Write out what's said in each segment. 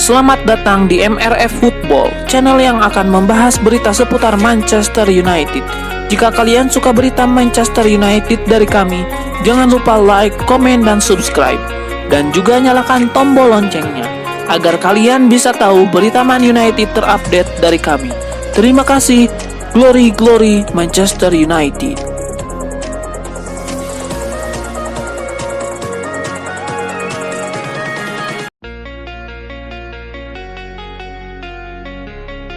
Selamat datang di MRF Football, channel yang akan membahas berita seputar Manchester United. Jika kalian suka berita Manchester United dari kami, jangan lupa like, komen, dan subscribe. Dan juga nyalakan tombol loncengnya, agar kalian bisa tahu berita Man United terupdate dari kami. Terima kasih, Glory Glory Manchester United.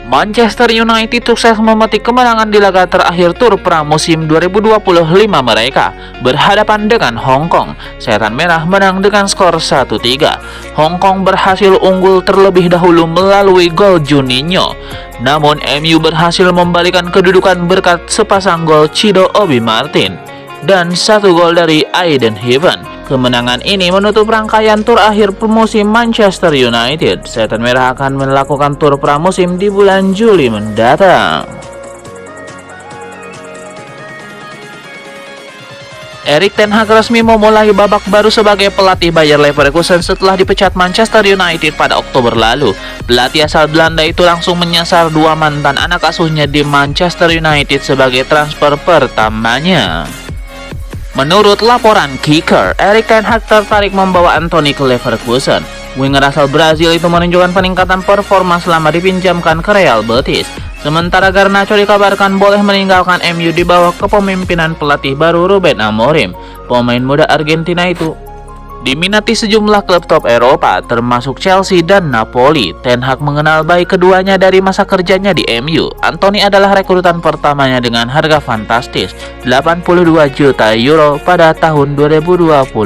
Manchester United sukses memetik kemenangan di laga terakhir tur pramusim 2025 mereka berhadapan dengan Hong Kong. Setan Merah menang dengan skor 1-3. Hong Kong berhasil unggul terlebih dahulu melalui gol Juninho. Namun MU berhasil membalikan kedudukan berkat sepasang gol Chido Obi Martin dan satu gol dari Aiden Heaven. Kemenangan ini menutup rangkaian tur akhir musim Manchester United. Setan Merah akan melakukan tur pramusim di bulan Juli mendatang. Erik ten Hag resmi memulai babak baru sebagai pelatih Bayer Leverkusen setelah dipecat Manchester United pada Oktober lalu. Pelatih asal Belanda itu langsung menyasar dua mantan anak asuhnya di Manchester United sebagai transfer pertamanya. Menurut laporan Kicker, Erik ten Hag tertarik membawa Antony ke Leverkusen. Winger asal Brazil itu menunjukkan peningkatan performa selama dipinjamkan ke Real Betis. Sementara Garnacho dikabarkan boleh meninggalkan MU di bawah kepemimpinan pelatih baru Ruben Amorim. Pemain muda Argentina itu diminati sejumlah klub top Eropa, termasuk Chelsea dan Napoli. Ten Hag mengenal baik keduanya dari masa kerjanya di MU. Antony adalah rekrutan pertamanya dengan harga fantastis 82 juta euro pada tahun 2022.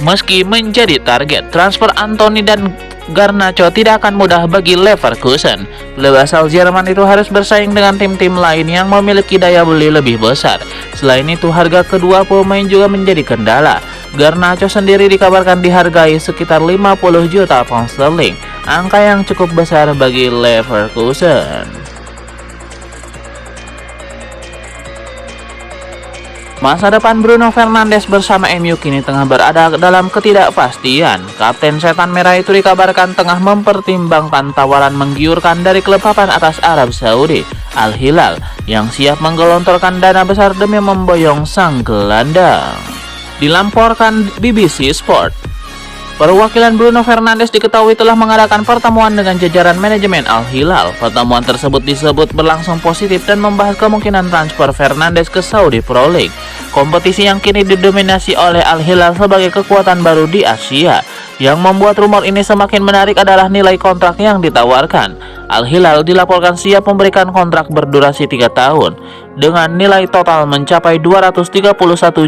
Meski menjadi target, transfer Antony dan Garnacho tidak akan mudah bagi Leverkusen. Klub asal Jerman itu harus bersaing dengan tim-tim lain yang memiliki daya beli lebih besar. Selain itu, harga kedua pemain juga menjadi kendala. Garnacho sendiri dikabarkan dihargai sekitar 50 juta pound sterling, angka yang cukup besar bagi Leverkusen. Masa depan Bruno Fernandes bersama MU kini tengah berada dalam ketidakpastian. Kapten Setan Merah itu dikabarkan tengah mempertimbangkan tawaran menggiurkan dari klub papan atas Arab Saudi, Al Hilal, yang siap menggelontorkan dana besar demi memboyong sang gelandang. Dilaporkan BBC Sport, perwakilan Bruno Fernandes diketahui telah mengadakan pertemuan dengan jajaran manajemen Al Hilal. Pertemuan tersebut disebut berlangsung positif dan membahas kemungkinan transfer Fernandes ke Saudi Pro League, kompetisi yang kini didominasi oleh Al Hilal sebagai kekuatan baru di Asia. Yang membuat rumor ini semakin menarik adalah nilai kontrak yang ditawarkan. Al Hilal dilaporkan siap memberikan kontrak berdurasi 3 tahun dengan nilai total mencapai 231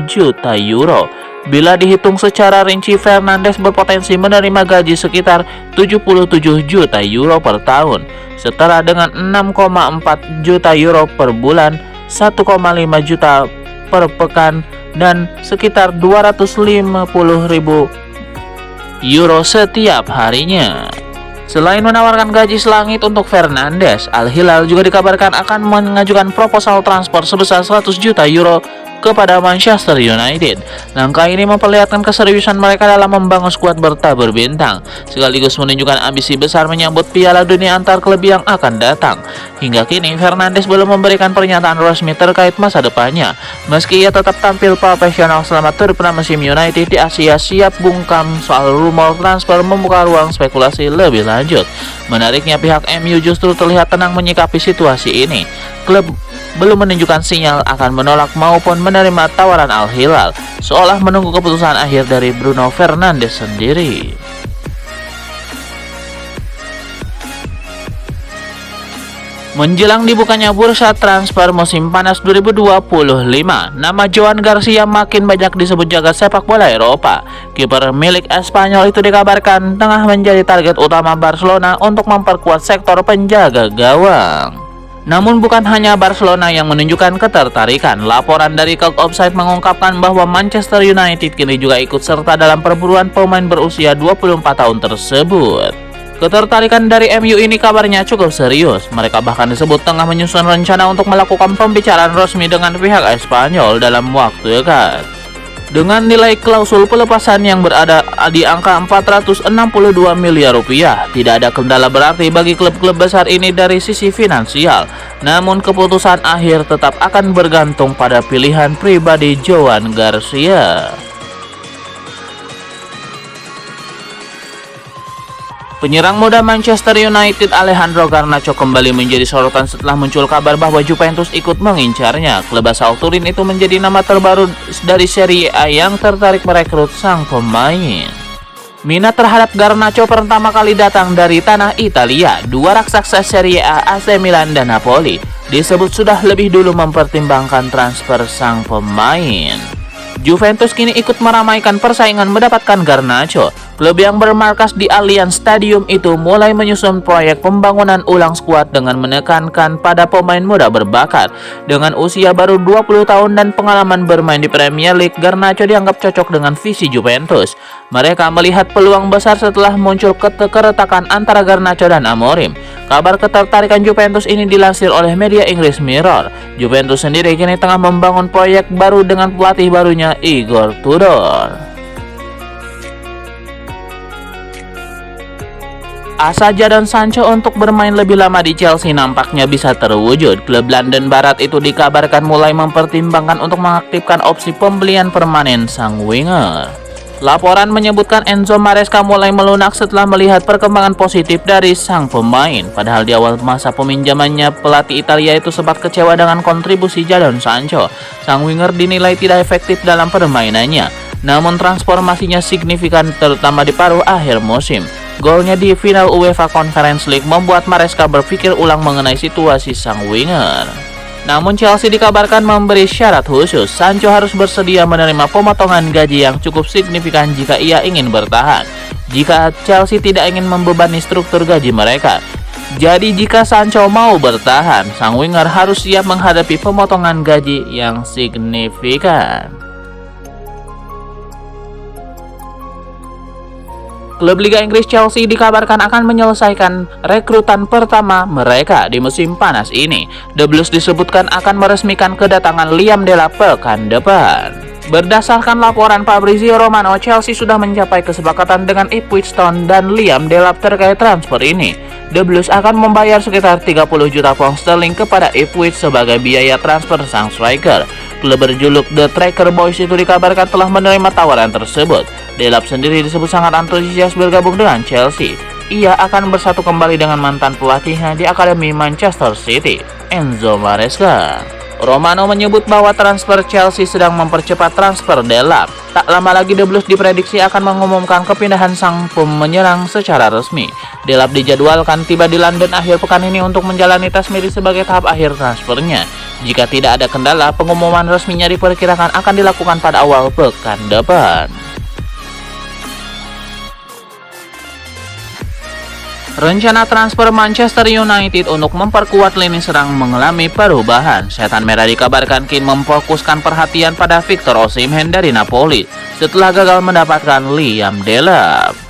juta euro. Bila dihitung secara rinci, Fernandes berpotensi menerima gaji sekitar 77 juta euro per tahun, setara dengan 6,4 juta euro per bulan, 1,5 juta per pekan, dan sekitar 250.000 euro setiap harinya. Selain menawarkan gaji selangit untuk Fernandes, Al Hilal juga dikabarkan akan mengajukan proposal transfer sebesar 100 juta euro kepada Manchester United. Langkah ini memperlihatkan keseriusan mereka dalam membangun skuad bertabur bintang, sekaligus menunjukkan ambisi besar menyambut Piala Dunia antar klub yang akan datang. Hingga kini, Fernandes belum memberikan pernyataan resmi terkait masa depannya. Meski ia tetap tampil profesional selama tur pramusim United di Asia, siap bungkam soal rumor transfer membuka ruang spekulasi lebih lanjut. Menariknya, pihak MU justru terlihat tenang menyikapi situasi ini. Klub belum menunjukkan sinyal akan menolak maupun menerima tawaran Al Hilal, seolah menunggu keputusan akhir dari Bruno Fernandes sendiri. Menjelang dibukanya bursa transfer musim panas 2025, nama Joan Garcia makin banyak disebut jagat sepak bola Eropa. Kiper milik Espanyol itu dikabarkan tengah menjadi target utama Barcelona untuk memperkuat sektor penjaga gawang. Namun bukan hanya Barcelona yang menunjukkan ketertarikan. Laporan dari Kick Offside mengungkapkan bahwa Manchester United kini juga ikut serta dalam perburuan pemain berusia 24 tahun tersebut. Ketertarikan dari MU ini kabarnya cukup serius. Mereka bahkan disebut tengah menyusun rencana untuk melakukan pembicaraan resmi dengan pihak Espanyol dalam waktu dekat. Dengan nilai klausul pelepasan yang berada di angka 462 miliar rupiah, tidak ada kendala berarti bagi klub-klub besar ini dari sisi finansial. Namun keputusan akhir tetap akan bergantung pada pilihan pribadi Joan Garcia. Penyerang muda Manchester United Alejandro Garnacho kembali menjadi sorotan setelah muncul kabar bahwa Juventus ikut mengincarnya. Klub asal Turin itu menjadi nama terbaru dari Serie A yang tertarik merekrut sang pemain. Minat terhadap Garnacho pertama kali datang dari tanah Italia. Dua raksasa Serie A, AC Milan dan Napoli, disebut sudah lebih dulu mempertimbangkan transfer sang pemain. Juventus kini ikut meramaikan persaingan mendapatkan Garnacho. Klub yang bermarkas di Allianz Stadium itu mulai menyusun proyek pembangunan ulang skuad dengan menekankan pada pemain muda berbakat. Dengan usia baru 20 tahun dan pengalaman bermain di Premier League, Garnacho dianggap cocok dengan visi Juventus. Mereka melihat peluang besar setelah muncul keretakan antara Garnacho dan Amorim. Kabar ketertarikan Juventus ini dilansir oleh media Inggris Mirror. Juventus sendiri kini tengah membangun proyek baru dengan pelatih barunya Igor Tudor. Asa Jadon Sancho untuk bermain lebih lama di Chelsea nampaknya bisa terwujud. Klub London Barat itu dikabarkan mulai mempertimbangkan untuk mengaktifkan opsi pembelian permanen sang winger. Laporan menyebutkan Enzo Maresca mulai melunak setelah melihat perkembangan positif dari sang pemain. Padahal di awal masa peminjamannya, pelatih Italia itu sempat kecewa dengan kontribusi Jadon Sancho. Sang winger dinilai tidak efektif dalam permainannya. Namun transformasinya signifikan terutama di paruh akhir musim. Golnya di final UEFA Conference League membuat Maresca berpikir ulang mengenai situasi sang winger. Namun Chelsea dikabarkan memberi syarat khusus. Sancho harus bersedia menerima pemotongan gaji yang cukup signifikan jika ia ingin bertahan. Jika Chelsea tidak ingin membebani struktur gaji mereka. Jadi jika Sancho mau bertahan, sang winger harus siap menghadapi pemotongan gaji yang signifikan. Klub Liga Inggris Chelsea dikabarkan akan menyelesaikan rekrutan pertama mereka di musim panas ini. The Blues disebutkan akan meresmikan kedatangan Liam Delap pekan depan. Berdasarkan laporan Fabrizio Romano, Chelsea sudah mencapai kesepakatan dengan Ipswich Town dan Liam Delap terkait transfer ini. The Blues akan membayar sekitar 30 juta pound sterling kepada Ipswich sebagai biaya transfer sang striker. Klub berjuluk The Tracker Boys itu dikabarkan telah menerima tawaran tersebut. Delap sendiri disebut sangat antusias bergabung dengan Chelsea. Ia akan bersatu kembali dengan mantan pelatihnya di Akademi Manchester City, Enzo Maresca. Romano menyebut bahwa transfer Chelsea sedang mempercepat transfer Delap. Tak lama lagi The Blues diprediksi akan mengumumkan kepindahan sang penyerang secara resmi. Delap dijadwalkan tiba di London akhir pekan ini untuk menjalani tes medis sebagai tahap akhir transfernya. Jika tidak ada kendala, pengumuman resminya diperkirakan akan dilakukan pada awal pekan depan. Rencana transfer Manchester United untuk memperkuat lini serang mengalami perubahan. Setan Merah dikabarkan kini memfokuskan perhatian pada Victor Osimhen dari Napoli setelah gagal mendapatkan Liam Delap.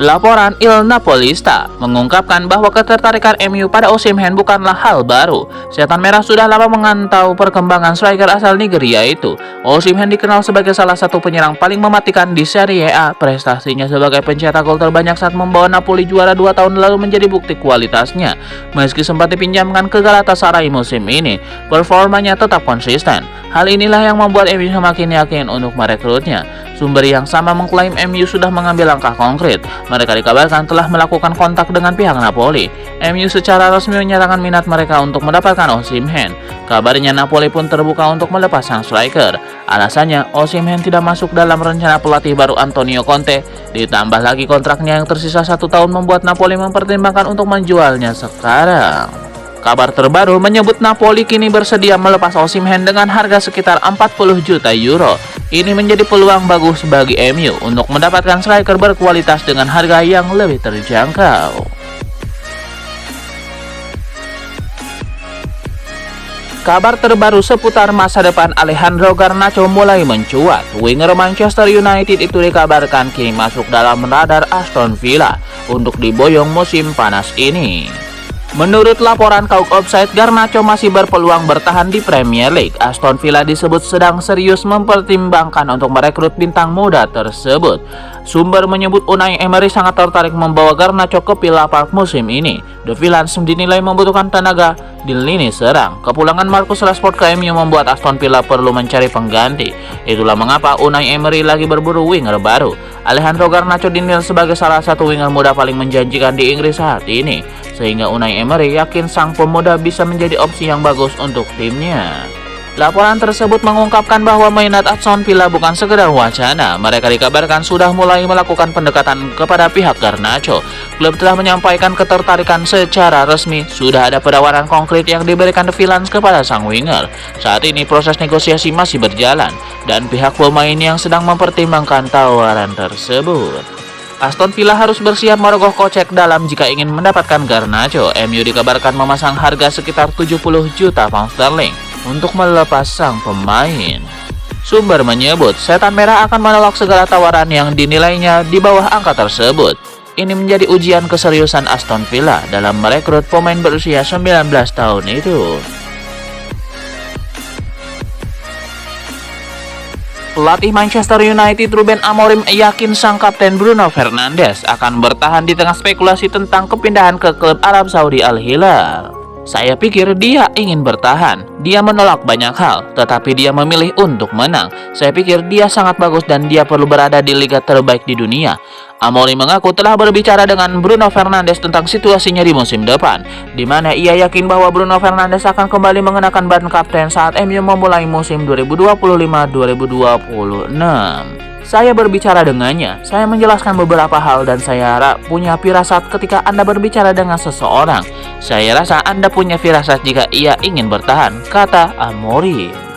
Laporan Il Napolista mengungkapkan bahwa ketertarikan MU pada Osimhen bukanlah hal baru. Setan Merah sudah lama memantau perkembangan striker asal Nigeria itu. Osimhen dikenal sebagai salah satu penyerang paling mematikan di Serie A. Prestasinya sebagai pencetak gol terbanyak saat membawa Napoli juara 2 tahun lalu menjadi bukti kualitasnya. Meski sempat dipinjamkan ke Galatasaray musim ini, performanya tetap konsisten. Hal inilah yang membuat MU semakin yakin untuk merekrutnya. Sumber yang sama mengklaim MU sudah mengambil langkah konkret. Mereka dikabarkan telah melakukan kontak dengan pihak Napoli. MU secara resmi menyatakan minat mereka untuk mendapatkan Osimhen. Kabarnya Napoli pun terbuka untuk melepas sang striker. Alasannya, Osimhen tidak masuk dalam rencana pelatih baru Antonio Conte. Ditambah lagi kontraknya yang tersisa 1 tahun membuat Napoli mempertimbangkan untuk menjualnya sekarang. Kabar terbaru menyebut Napoli kini bersedia melepas Osimhen dengan harga sekitar 40 juta euro. Ini menjadi peluang bagus bagi MU untuk mendapatkan striker berkualitas dengan harga yang lebih terjangkau. Kabar terbaru seputar masa depan Alejandro Garnacho mulai mencuat. Winger Manchester United itu dikabarkan kini masuk dalam radar Aston Villa untuk diboyong musim panas ini. Menurut laporan Kauk Offside, Garnacho masih berpeluang bertahan di Premier League. Aston Villa disebut sedang serius mempertimbangkan untuk merekrut bintang muda tersebut. Sumber menyebut Unai Emery sangat tertarik membawa Garnacho ke Villa Park musim ini. The Villains dinilai membutuhkan tenaga di lini serang. Kepulangan Marcus Rashford ke MU membuat Aston Villa perlu mencari pengganti. Itulah mengapa Unai Emery lagi berburu winger baru. Alejandro Garnacho dinilai sebagai salah satu winger muda paling menjanjikan di Inggris saat ini, sehingga Unai Emery yakin sang pemuda bisa menjadi opsi yang bagus untuk timnya. Laporan tersebut mengungkapkan bahwa minat Aston Villa bukan sekedar wacana. Mereka dikabarkan sudah mulai melakukan pendekatan kepada pihak Garnacho. Klub telah menyampaikan ketertarikan secara resmi. Sudah ada penawaran konkret yang diberikan The Villains kepada sang winger. Saat ini proses negosiasi masih berjalan dan pihak pemain yang sedang mempertimbangkan tawaran tersebut. Aston Villa harus bersiap merogoh kocek dalam jika ingin mendapatkan Garnacho. MU dikabarkan memasang harga sekitar 70 juta pound sterling untuk melepas sang pemain. Sumber menyebut Setan Merah akan menolak segala tawaran yang dinilainya di bawah angka tersebut. Ini menjadi ujian keseriusan Aston Villa dalam merekrut pemain berusia 19 tahun itu. Pelatih Manchester United Ruben Amorim yakin sang kapten Bruno Fernandes akan bertahan di tengah spekulasi tentang kepindahan ke klub Arab Saudi Al Hilal. Saya pikir dia ingin bertahan. Dia menolak banyak hal, tetapi dia memilih untuk menang. Saya pikir dia sangat bagus dan dia perlu berada di liga terbaik di dunia. Amorim mengaku telah berbicara dengan Bruno Fernandes tentang situasinya di musim depan, di mana ia yakin bahwa Bruno Fernandes akan kembali mengenakan ban kapten saat MU memulai musim 2025-2026. Saya berbicara dengannya, saya menjelaskan beberapa hal dan saya harap punya firasat ketika Anda berbicara dengan seseorang. Saya rasa Anda punya firasat jika ia ingin bertahan, kata Amorim.